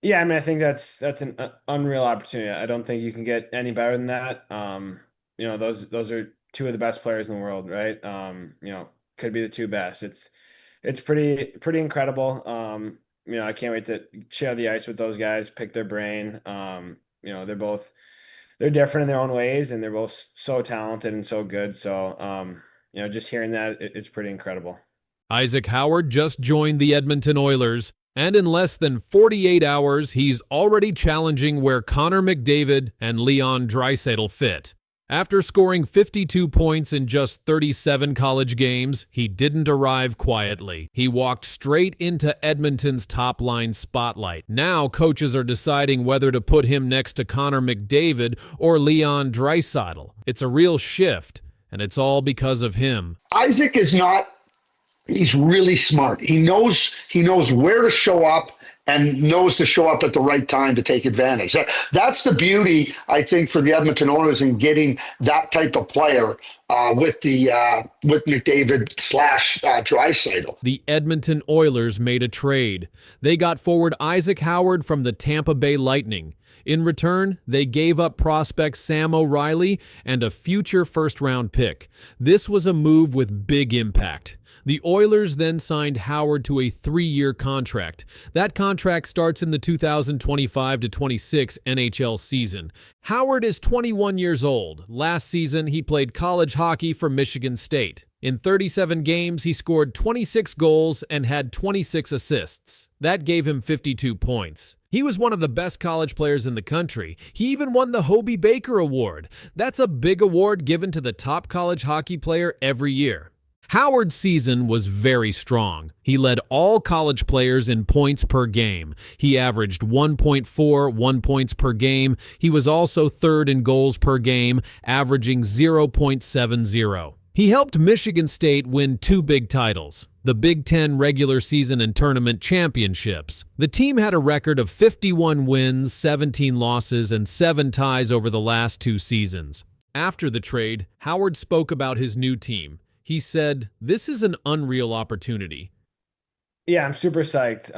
Yeah, I mean, I think that's an unreal opportunity. I don't think you can get any better than that. Those are two of the best players in the world, right? Could be the two best. It's pretty incredible. I can't wait to share the ice with those guys, pick their brain. They're different in their own ways, and they're both so talented and so good. So, just hearing that, it's pretty incredible. Isaac Howard just joined the Edmonton Oilers, and in less than 48 hours, he's already challenging where Connor McDavid and Leon Draisaitl fit. After scoring 52 points in just 37 college games, he didn't arrive quietly. He walked straight into Edmonton's top-line spotlight. Now coaches are deciding whether to put him next to Connor McDavid or Leon Draisaitl. It's a real shift, and it's all because of him. Isaac is not, he's really smart. He knows where to show up and knows to show up at the right time to take advantage. That's the beauty, I think, for the Edmonton Oilers in getting that type of player with McDavid slash Draisaitl. The Edmonton Oilers made a trade. They got forward Isaac Howard from the Tampa Bay Lightning. In return, they gave up prospect Sam O'Reilly and a future first-round pick. This was a move with big impact. The Oilers then signed Howard to a 3-year contract. That contract starts in the 2025-26 NHL season. Howard is 21 years old. Last season, he played college hockey for Michigan State. In 37 games, he scored 26 goals and had 26 assists. That gave him 52 points. He was one of the best college players in the country. He even won the Hobey Baker Award. That's a big award given to the top college hockey player every year. Howard's season was very strong. He led all college players in points per game. He averaged 1.41 points per game. He was also third in goals per game, averaging 0.70. He helped Michigan State win 2 big titles, the Big Ten regular season and tournament championships. The team had a record of 51 wins, 17 losses, and 7 ties over the last 2 seasons. After the trade, Howard spoke about his new team. He said, "This is an unreal opportunity." Yeah, I'm super psyched.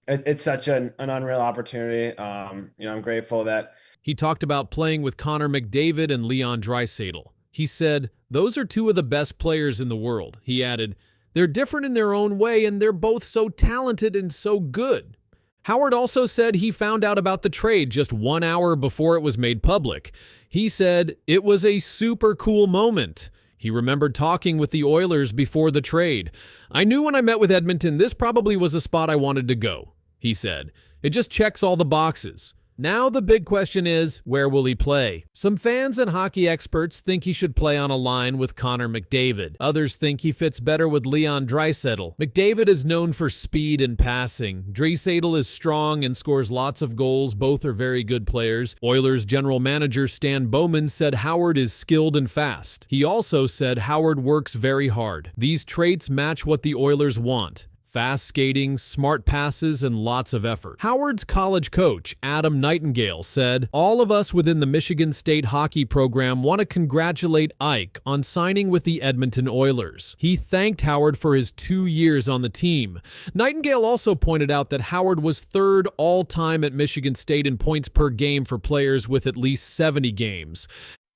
It's such an unreal opportunity. I'm grateful that. He talked about playing with Connor McDavid and Leon Draisaitl. He said, "Those are 2 of the best players in the world." He added, "They're different in their own way, and they're both so talented and so good." Howard also said he found out about the trade just 1 hour before it was made public. He said, "It was a super cool moment." He remembered talking with the Oilers before the trade. "I knew when I met with Edmonton this probably was a spot I wanted to go," he said. "It just checks all the boxes." Now the big question is, where will he play? Some fans and hockey experts think he should play on a line with Connor McDavid. Others think he fits better with Leon Draisaitl. McDavid is known for speed and passing. Draisaitl is strong and scores lots of goals. Both are very good players. Oilers general manager Stan Bowman said Howard is skilled and fast. He also said Howard works very hard. These traits match what the Oilers want. Fast skating, smart passes, and lots of effort. Howard's college coach, Adam Nightingale, said, "All of us within the Michigan State hockey program want to congratulate Ike on signing with the Edmonton Oilers." He thanked Howard for his 2 years on the team. Nightingale also pointed out that Howard was 3rd all-time at Michigan State in points per game for players with at least 70 games.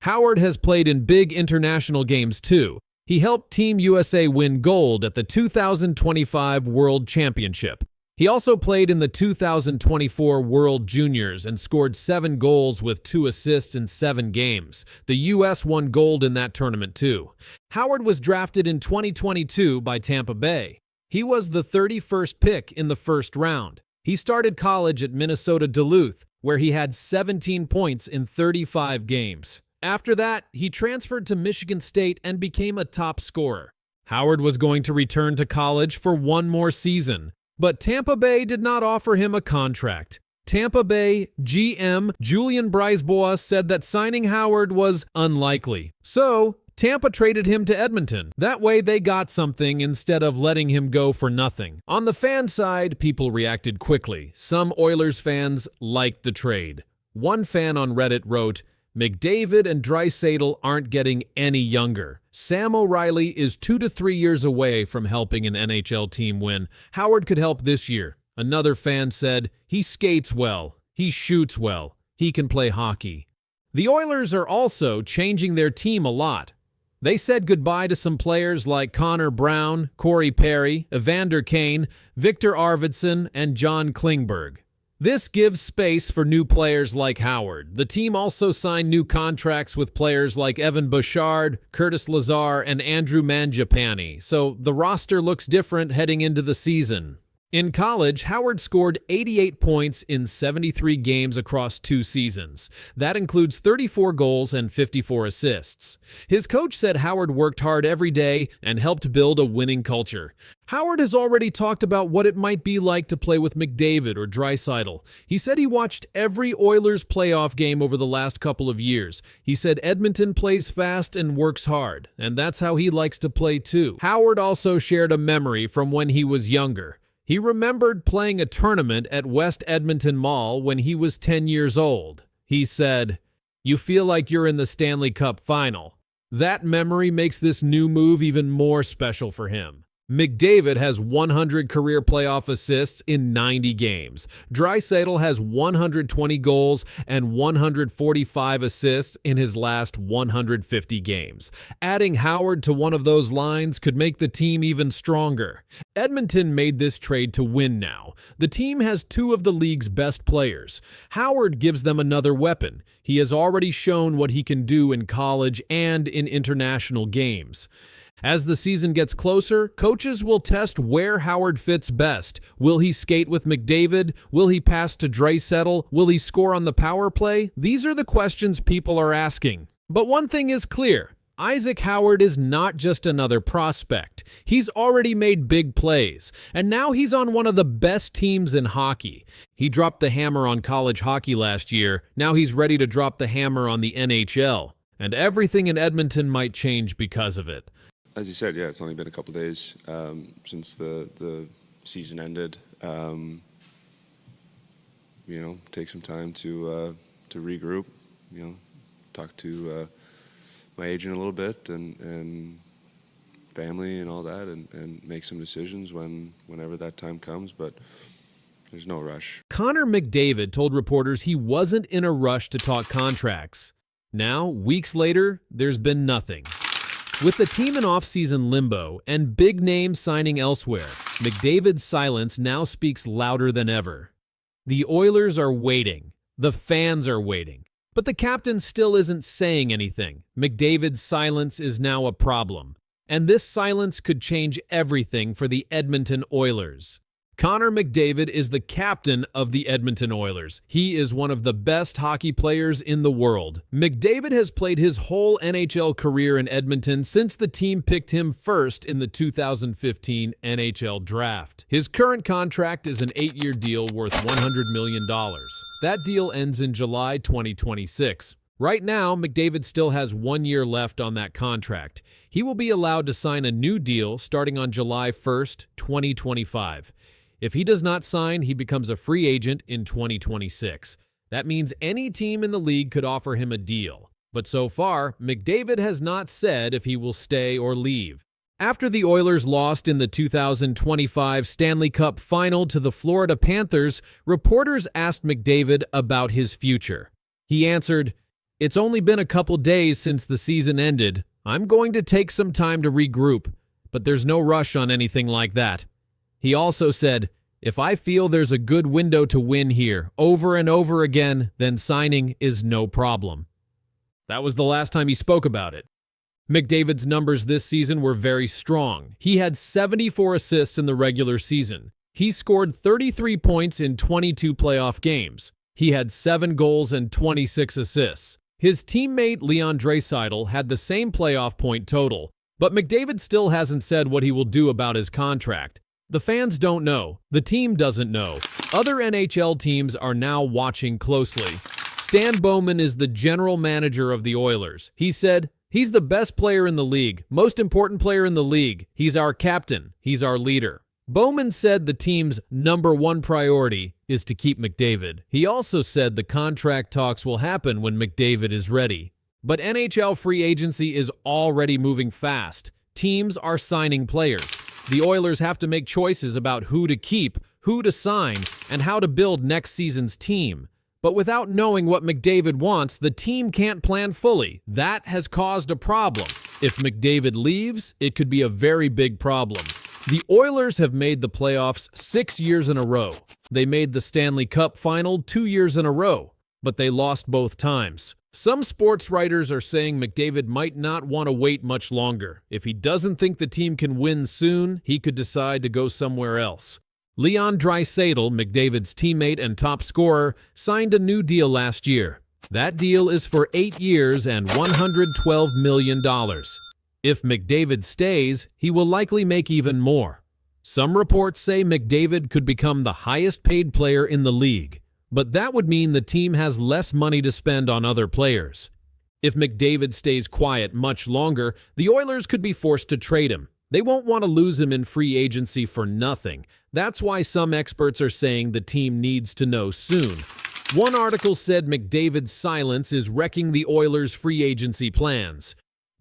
Howard has played in big international games too. He helped Team USA win gold at the 2025 World Championship. He also played in the 2024 World Juniors and scored 7 goals with 2 assists in 7 games. The U.S. won gold in that tournament too. Howard was drafted in 2022 by Tampa Bay. He was the 31st pick in the first round. He started college at Minnesota Duluth, where he had 17 points in 35 games. After that, he transferred to Michigan State and became a top scorer. Howard was going to return to college for 1 more season, but Tampa Bay did not offer him a contract. Tampa Bay GM Julian Brisebois said that signing Howard was unlikely. So, Tampa traded him to Edmonton. That way they got something instead of letting him go for nothing. On the fan side, people reacted quickly. Some Oilers fans liked the trade. One fan on Reddit wrote, "McDavid and Draisaitl aren't getting any younger. Sam O'Reilly is 2 to 3 years away from helping an NHL team win. Howard could help this year. Another fan said, "He skates well. He shoots well. He can play hockey." The Oilers are also changing their team a lot. They said goodbye to some players like Connor Brown, Corey Perry, Evander Kane, Victor Arvidsson, and John Klingberg. This gives space for new players like Howard. The team also signed new contracts with players like Evan Bouchard, Curtis Lazar, and Andrew Mangiapane, so the roster looks different heading into the season. In college, Howard scored 88 points in 73 games across 2 seasons. That includes 34 goals and 54 assists. His coach said Howard worked hard every day and helped build a winning culture. Howard has already talked about what it might be like to play with McDavid or Draisaitl. He said he watched every Oilers playoff game over the last couple of years. He said Edmonton plays fast and works hard, and that's how he likes to play too. Howard also shared a memory from when he was younger. He remembered playing a tournament at West Edmonton Mall when he was 10 years old. He said, "You feel like you're in the Stanley Cup final." That memory makes this new move even more special for him. McDavid has 100 career playoff assists in 90 games. Draisaitl has 120 goals and 145 assists in his last 150 games. Adding Howard to one of those lines could make the team even stronger. Edmonton made this trade to win now. The team has 2 of the league's best players. Howard gives them another weapon. He has already shown what he can do in college and in international games. As the season gets closer, coaches will test where Howard fits best. Will he skate with McDavid? Will he pass to Draisaitl? Will he score on the power play? These are the questions people are asking. But one thing is clear. Isaac Howard is not just another prospect. He's already made big plays, and now he's on one of the best teams in hockey. He dropped the hammer on college hockey last year. Now he's ready to drop the hammer on the NHL. And everything in Edmonton might change because of it. As you said, yeah, it's only been a couple of days since the season ended. Take some time to regroup. Talk to my agent a little bit and family and all that, and make some decisions whenever that time comes. But there's no rush. Connor McDavid told reporters he wasn't in a rush to talk contracts. Now, weeks later, there's been nothing. With the team in offseason limbo and big names signing elsewhere, McDavid's silence now speaks louder than ever. The Oilers are waiting. The fans are waiting. But the captain still isn't saying anything. McDavid's silence is now a problem. And this silence could change everything for the Edmonton Oilers. Connor McDavid is the captain of the Edmonton Oilers. He is one of the best hockey players in the world. McDavid has played his whole NHL career in Edmonton since the team picked him first in the 2015 NHL draft. His current contract is an 8-year deal worth $100 million. That deal ends in July 2026. Right now, McDavid still has 1 year left on that contract. He will be allowed to sign a new deal starting on July 1st, 2025. If he does not sign, he becomes a free agent in 2026. That means any team in the league could offer him a deal. But so far, McDavid has not said if he will stay or leave. After the Oilers lost in the 2025 Stanley Cup Final to the Florida Panthers, reporters asked McDavid about his future. He answered, "It's only been a couple days since the season ended. I'm going to take some time to regroup, but there's no rush on anything like that." He also said, "If I feel there's a good window to win here over and over again, then signing is no problem." That was the last time he spoke about it. McDavid's numbers this season were very strong. He had 74 assists in the regular season. He scored 33 points in 22 playoff games. He had 7 goals and 26 assists. His teammate Leon Draisaitl had the same playoff point total, but McDavid still hasn't said what he will do about his contract. The fans don't know. The team doesn't know. Other NHL teams are now watching closely. Stan Bowman is the general manager of the Oilers. He said, "He's the best player in the league, most important player in the league. He's our captain. He's our leader." Bowman said the team's #1 priority is to keep McDavid. He also said the contract talks will happen when McDavid is ready. But NHL free agency is already moving fast. Teams are signing players. The Oilers have to make choices about who to keep, who to sign, and how to build next season's team. But without knowing what McDavid wants, the team can't plan fully. That has caused a problem. If McDavid leaves, it could be a very big problem. The Oilers have made the playoffs 6 years in a row. They made the Stanley Cup final 2 years in a row, but they lost both times. Some sports writers are saying McDavid might not want to wait much longer. If he doesn't think the team can win soon, he could decide to go somewhere else. Leon Draisaitl, McDavid's teammate and top scorer, signed a new deal last year. That deal is for 8 years and $112 million. If McDavid stays, he will likely make even more. Some reports say McDavid could become the highest-paid player in the league, but that would mean the team has less money to spend on other players. If McDavid stays quiet much longer, the Oilers could be forced to trade him. They won't want to lose him in free agency for nothing. That's why some experts are saying the team needs to know soon. One article said McDavid's silence is wrecking the Oilers' free agency plans.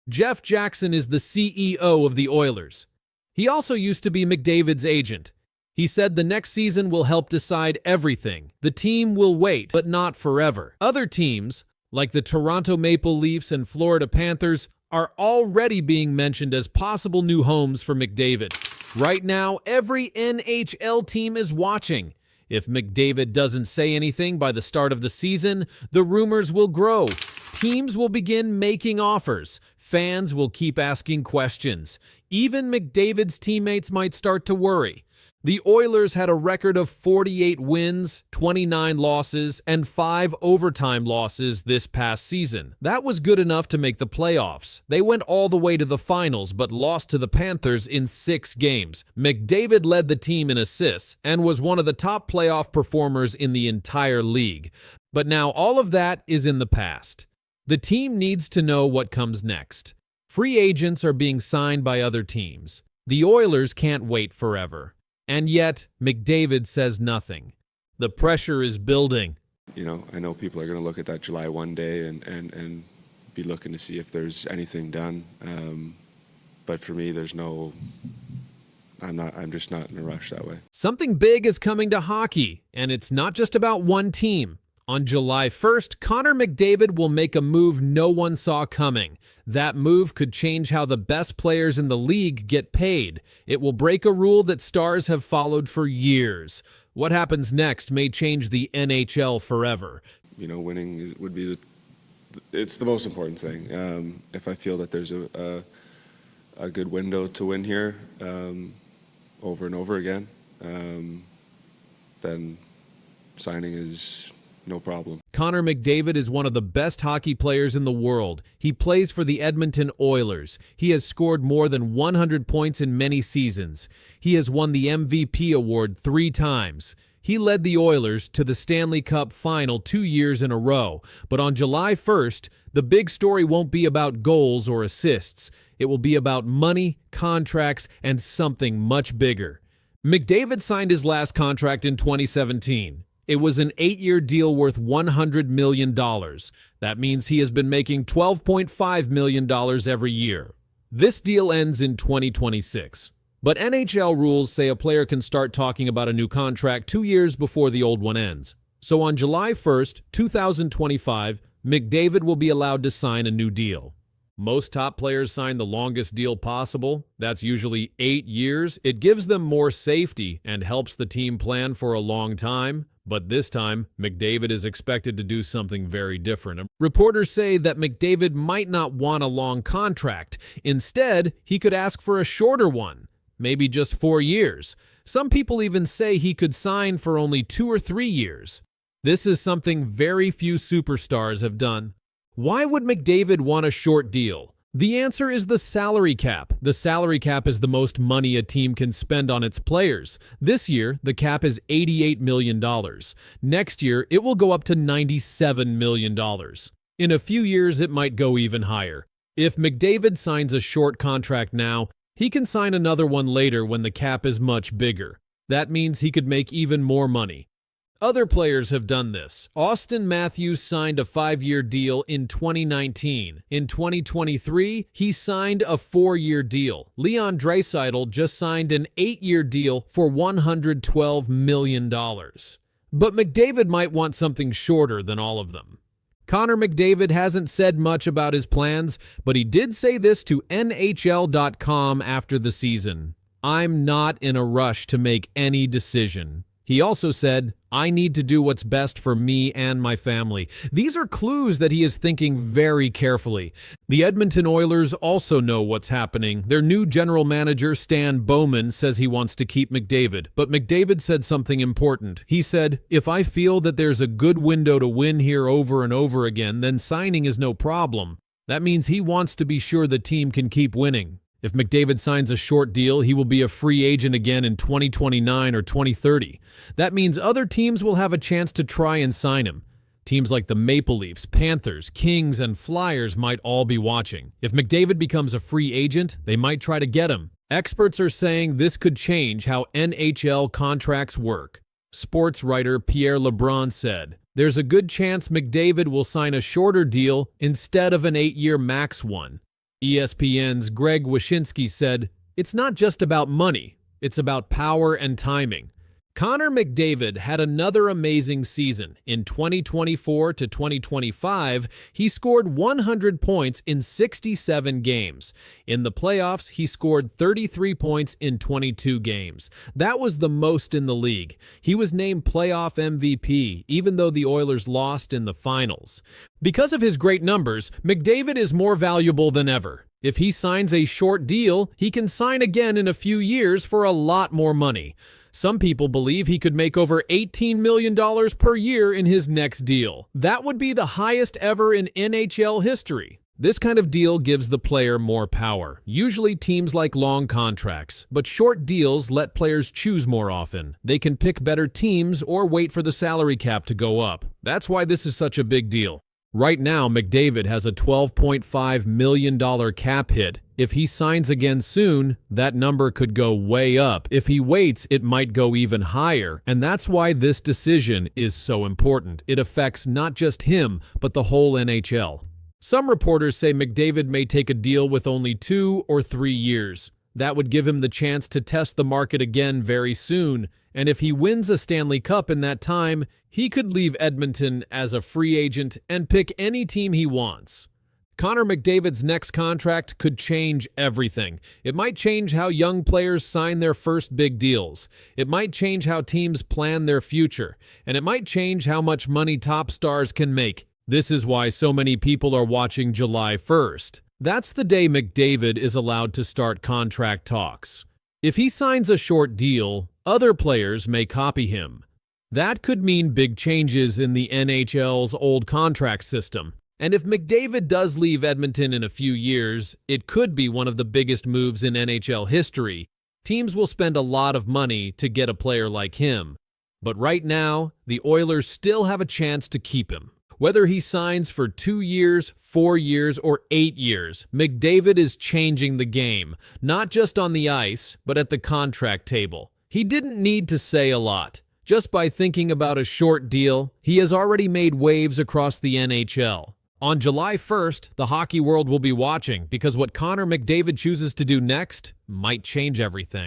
Jeff Jackson is the CEO of the Oilers. He also used to be McDavid's agent. He said the next season will help decide everything. The team will wait, but not forever. Other teams, like the Toronto Maple Leafs and Florida Panthers, are already being mentioned as possible new homes for McDavid. Right now, every NHL team is watching. If McDavid doesn't say anything by the start of the season, the rumors will grow. Teams will begin making offers. Fans will keep asking questions. Even McDavid's teammates might start to worry. The Oilers had a record of 48 wins, 29 losses, and 5 overtime losses this past season. That was good enough to make the playoffs. They went all the way to the finals but lost to the Panthers in 6 games. McDavid led the team in assists and was one of the top playoff performers in the entire league. But now all of that is in the past. The team needs to know what comes next. Free agents are being signed by other teams. The Oilers can't wait forever. And yet, McDavid says nothing. The pressure is building. You know, I know people are going to look at that July 1 day and be looking to see if there's anything done. But for me, I'm just not in a rush that way. Something big is coming to hockey, and it's not just about one team. On July 1st, Connor McDavid will make a move no one saw coming. That move could change how the best players in the league get paid. It will break a rule that stars have followed for years. What happens next may change the NHL forever. You know, winning would be it's the most important thing. If I feel that there's a good window to win here over and over again, then signing is no problem. Connor McDavid is one of the best hockey players in the world. He plays for the Edmonton Oilers. He has scored more than 100 points in many seasons. He has won the MVP award 3 times. He led the Oilers to the Stanley Cup final 2 years in a row. But on July 1st, the big story won't be about goals or assists. It will be about money, contracts, and something much bigger. McDavid signed his last contract in 2017. It was an 8-year deal worth $100 million. That means he has been making $12.5 million every year. This deal ends in 2026. But NHL rules say a player can start talking about a new contract 2 years before the old one ends. So on July 1st, 2025, McDavid will be allowed to sign a new deal. Most top players sign the longest deal possible. That's usually 8 years. It gives them more safety and helps the team plan for a long time. But this time, McDavid is expected to do something very different. Reporters say that McDavid might not want a long contract. Instead, he could ask for a shorter one, maybe just 4 years. Some people even say he could sign for only 2 or 3 years. This is something very few superstars have done. Why would McDavid want a short deal? The answer is the salary cap. The salary cap is the most money a team can spend on its players. This year, the cap is $88 million. Next year, it will go up to $97 million. In a few years, it might go even higher. If McDavid signs a short contract now, he can sign another one later when the cap is much bigger. That means he could make even more money. Other players have done this. Austin Matthews signed a 5-year deal in 2019. In 2023, he signed a 4-year deal. Leon Draisaitl just signed an 8-year deal for $112 million. But McDavid might want something shorter than all of them. Connor McDavid hasn't said much about his plans, but he did say this to NHL.com after the season. "I'm not in a rush to make any decision." He also said, "I need to do what's best for me and my family." These are clues that he is thinking very carefully. The Edmonton Oilers also know what's happening. Their new general manager, Stan Bowman, says he wants to keep McDavid. But McDavid said something important. He said, "If I feel that there's a good window to win here over and over again, then signing is no problem." That means he wants to be sure the team can keep winning. If McDavid signs a short deal, he will be a free agent again in 2029 or 2030. That means other teams will have a chance to try and sign him. Teams like the Maple Leafs, Panthers, Kings, and Flyers might all be watching. If McDavid becomes a free agent, they might try to get him. Experts are saying this could change how NHL contracts work. Sports writer Pierre LeBrun said, "There's a good chance McDavid will sign a shorter deal instead of an 8-year max one." ESPN's Greg Wyshynski said, "It's not just about money, it's about power and timing." Connor McDavid had another amazing season. In 2024 to 2025, he scored 100 points in 67 games. In the playoffs, he scored 33 points in 22 games. That was the most in the league. He was named playoff MVP, even though the Oilers lost in the finals. Because of his great numbers, McDavid is more valuable than ever. If he signs a short deal, he can sign again in a few years for a lot more money. Some people believe he could make over $18 million per year in his next deal. That would be the highest ever in NHL history. This kind of deal gives the player more power. Usually teams like long contracts, but short deals let players choose more often. They can pick better teams or wait for the salary cap to go up. That's why this is such a big deal. Right now, McDavid has a $12.5 million cap hit. If he signs again soon, that number could go way up. If he waits, it might go even higher. And that's why this decision is so important. It affects not just him, but the whole NHL. Some reporters say McDavid may take a deal with only 2 or 3 years. That would give him the chance to test the market again very soon. And if he wins a Stanley Cup in that time, he could leave Edmonton as a free agent and pick any team he wants. Connor McDavid's next contract could change everything. It might change how young players sign their first big deals. It might change how teams plan their future. And it might change how much money top stars can make. This is why so many people are watching July 1st. That's the day McDavid is allowed to start contract talks. If he signs a short deal, other players may copy him. That could mean big changes in the NHL's old contract system. And if McDavid does leave Edmonton in a few years, it could be one of the biggest moves in NHL history. Teams will spend a lot of money to get a player like him. But right now, the Oilers still have a chance to keep him. Whether he signs for 2 years, 4 years, or 8 years, McDavid is changing the game, not just on the ice, but at the contract table. He didn't need to say a lot. Just by thinking about a short deal, he has already made waves across the NHL. On July 1st, the hockey world will be watching because what Connor McDavid chooses to do next might change everything.